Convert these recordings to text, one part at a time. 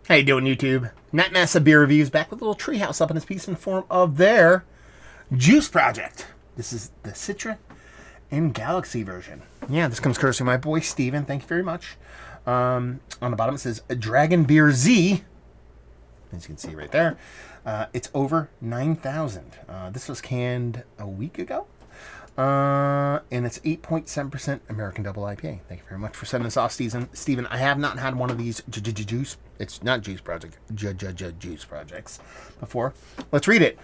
How you doing, YouTube? Matt Massa Beer Reviews back with a little treehouse up in this piece in the form of their Jjjuice project. This is the Citra and Galaxy version. Yeah, this comes courtesy of my boy Steven. Thank you very much. On the bottom it says Dragon Beer Z. As you can see right there. It's over 9,000. This was canned a week ago. And it's 8.7% American Double IPA. Thank you very much for sending this off, Steven. I have not had one of these Jjjuice. It's not Juice Project. Jjjuice projects before. Let's read it.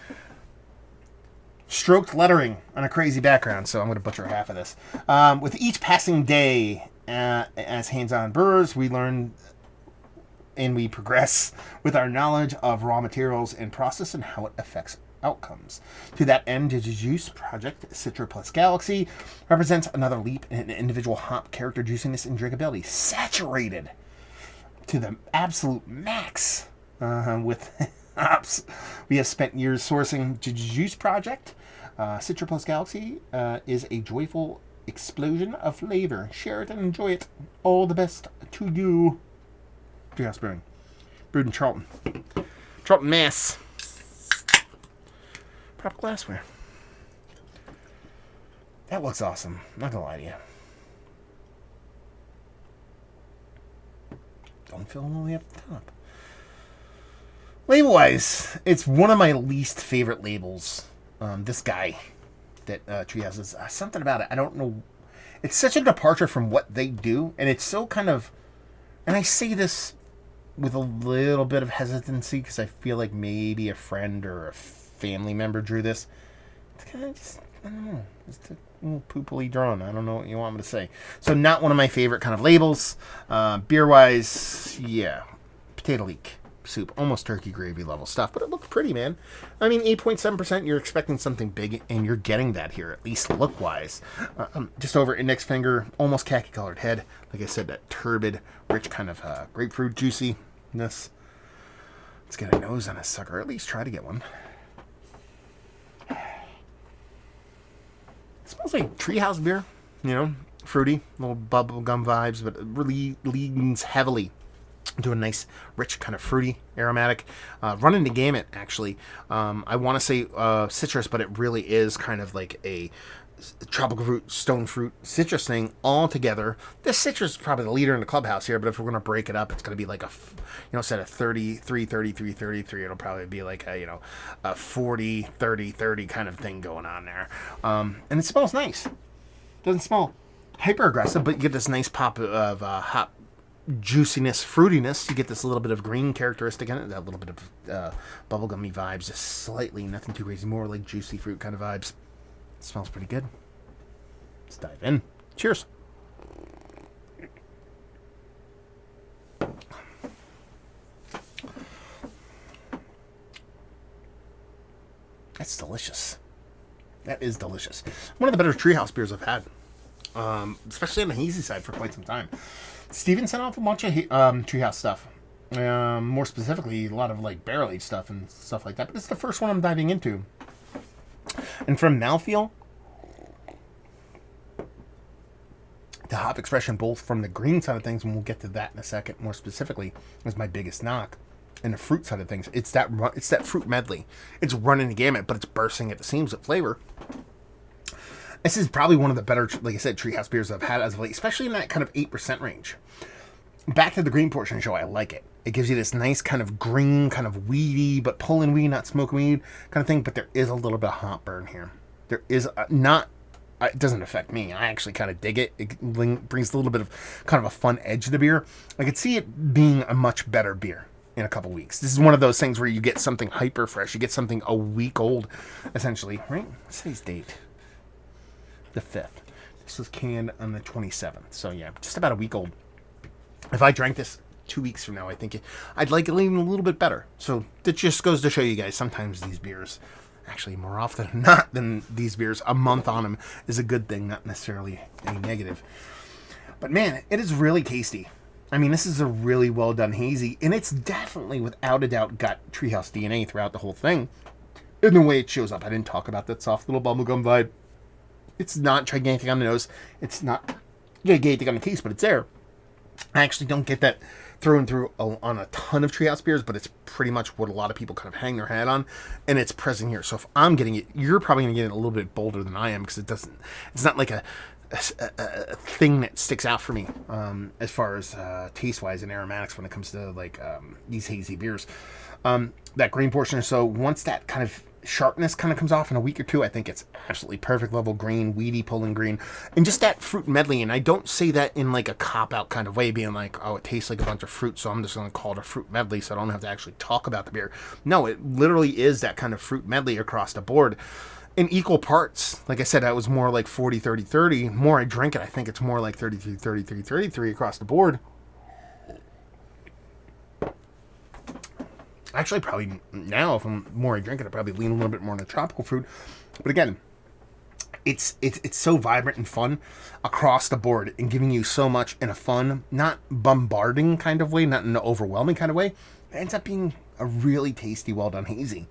Stroked lettering on a crazy background, so I'm going to butcher half of this. With each passing day as hands-on brewers, we learn and we progress with our knowledge of raw materials and process and how it affects outcomes. To that end, the Jjjuice project, Citra plus Galaxy, represents another leap in individual hop character juiciness and drinkability, saturated to the absolute max with hops. We have spent years sourcing the Jjjuice project. Citra plus Galaxy is a joyful explosion of flavor. Share it and enjoy it. All the best to you. Treehouse Brewing. Brewed in Charlton, Mass. Prop glassware. That looks awesome. Not gonna lie to you. Don't fill all the way up the top. Label-wise, it's one of my least favorite labels. This guy that Treehouse is something about it. I don't know. It's such a departure from what they do, and it's so kind of. And I say this with a little bit of hesitancy because I feel like maybe a friend or a family member drew this. It's kind of just, I don't know, just a little poopily drawn. I don't know what you want me to say. So not one of my favorite kind of labels. Beer wise, yeah, potato leek soup, almost turkey gravy level stuff, but it looked pretty, man. I mean, 8.7%, you're expecting something big, and you're getting that here, at least look wise. Just over index finger, almost khaki colored head. Like I said, that turbid, rich kind of grapefruit juiciness. Let's get a nose on a sucker, or at least try to get one. It smells like treehouse beer, you know, fruity, little bubblegum vibes, but it really leans heavily into a nice, rich, kind of fruity, aromatic, running the gamut, actually. I want to say citrus, but it really is kind of like a tropical fruit, stone fruit, citrus thing all together. This citrus is probably the leader in the clubhouse here, but if we're going to break it up, it's going to be like a, instead of 33, 33, 33, it'll probably be like a 40, 30, 30 kind of thing going on there. And it smells nice. Doesn't smell hyper aggressive, but you get this nice pop of hop juiciness, fruitiness. You get this little bit of green characteristic in it, that little bit of bubblegummy vibes, just slightly, nothing too crazy, more like juicy fruit kind of vibes. It smells pretty good. Let's dive in. Cheers. That's delicious. That is delicious. One of the better treehouse beers I've had, especially on the hazy side for quite some time. Steven sent off a bunch of treehouse stuff. More specifically, a lot of like barrel-aged stuff and stuff like that. But it's the first one I'm diving into. And from mouthfeel, the hop expression, both from the green side of things, and we'll get to that in a second, more specifically, is my biggest knock. And the fruit side of things, it's that fruit medley. It's running the gamut, but it's bursting at the seams with flavor. This is probably one of the better, like I said, treehouse beers I've had as of late, especially in that kind of 8% range. Back to the green portion of the show, I like it. It gives you this nice kind of green, kind of weedy, but pulling weed, not smoking weed kind of thing. But there is a little bit of hop burn here. There is not, it doesn't affect me. I actually kind of dig it. It brings a little bit of kind of a fun edge to the beer. I could see it being a much better beer in a couple weeks. This is one of those things where you get something hyper fresh. You get something a week old, essentially, right? What's today's date? The 5th. This was canned on the 27th. So yeah, just about a week old. If I drank this 2 weeks from now, I think I'd like it even a little bit better. So that just goes to show you guys, sometimes these beers, actually more often than not than these beers, a month on them is a good thing, not necessarily a negative. But man, it is really tasty. I mean, this is a really well done hazy, and it's definitely, without a doubt, got treehouse DNA throughout the whole thing. In the way it shows up. I didn't talk about that soft little bubblegum vibe. It's not gigantic on the nose. It's not gigantic on the taste, but it's there. I actually don't get that through on a ton of Treehouse beers, but it's pretty much what a lot of people kind of hang their hat on, and it's present here. So if I'm getting it, you're probably going to get it a little bit bolder than I am, because it's not like a thing that sticks out for me as far as taste-wise and aromatics when it comes to like these hazy beers. That green portion, so once that kind of sharpness kind of comes off in a week or two, I think it's absolutely perfect level green, weedy pulling green, and just that fruit medley. And I don't say that in like a cop-out kind of way, being like, oh, it tastes like a bunch of fruit, so I'm just going to call it a fruit medley so I don't have to actually talk about the beer. No, it literally is that kind of fruit medley across the board in equal parts. Like I said, I was more like 40, 30, 30. More I drink it, I think it's more like 33, 33, 33 across the board. Actually, probably now, if I'm more I drink it, I probably lean a little bit more on the tropical fruit. But again, it's so vibrant and fun across the board, and giving you so much in a fun, not bombarding kind of way, not in an overwhelming kind of way. It ends up being a really tasty, well done hazy.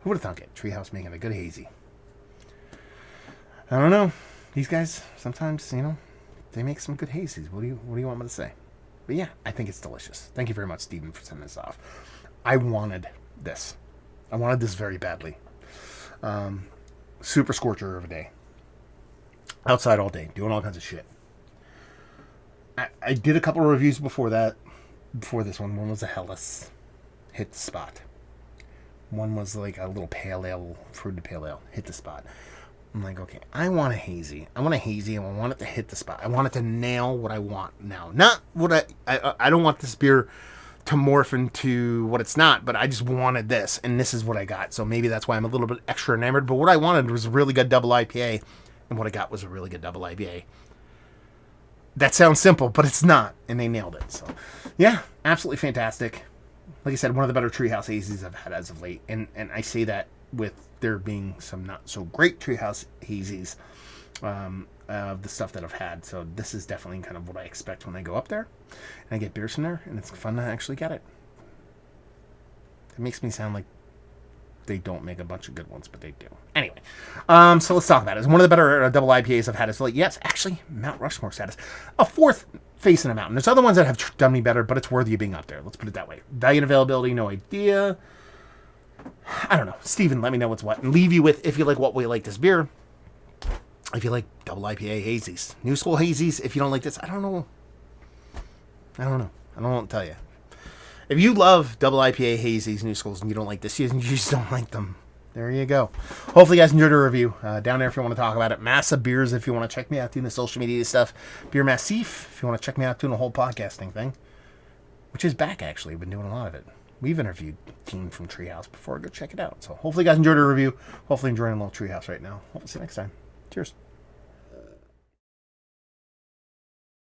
Who would have thunk it? Treehouse making a good hazy. I don't know. These guys sometimes, they make some good hazies. What do you want me to say? But yeah, I think it's delicious. Thank you very much, Stephen, for sending this off. I wanted this. I wanted this very badly. Super scorcher of a day. Outside all day, doing all kinds of shit. I did a couple of reviews before this one. One was a Hellas. Hit the spot. One was like a little pale ale, fruited pale ale. Hit the spot. I'm like, okay, I want a hazy. I want a hazy, and I want it to hit the spot. I want it to nail what I want now. Not what I don't want this beer to morph into what it's not, but I just wanted this, and this is what I got. So maybe that's why I'm a little bit extra enamored. But what I wanted was a really good double IPA, and what I got was a really good double IPA. That sounds simple, but it's not, and they nailed it. So, yeah, absolutely fantastic. Like I said, one of the better Treehouse hazies I've had as of late, and I say that with there being some not so great Treehouse hazies of the stuff that I've had. So this is definitely kind of what I expect when I go up there and I get beers from there, and it's fun to actually get it. It makes me sound like they don't make a bunch of good ones, but they do. Anyway, so let's talk about it. It's one of the better double IPAs I've had as well. Yes, actually, Mount Rushmore status. A fourth face in a mountain. There's other ones that have done me better, but it's worthy of being up there. Let's put it that way. Value and availability, no idea. I don't know. Steven, let me know what's what. And leave you with, if you like what we like this beer, if you like double IPA hazies. New school hazies, if you don't like this, I don't know. I don't know what to tell you. If you love double IPA hazies, new schools, and you don't like this, you just don't like them. There you go. Hopefully you guys enjoyed the review. Down there if you want to talk about it. Massa Beers if you want to check me out doing the social media stuff. Beer Massif if you want to check me out doing the whole podcasting thing. Which is back, actually. We've been doing a lot of it. We've interviewed a team from Treehouse before. Go check it out. So hopefully you guys enjoyed the review. Hopefully enjoying a little Treehouse right now. We'll see you next time. Cheers.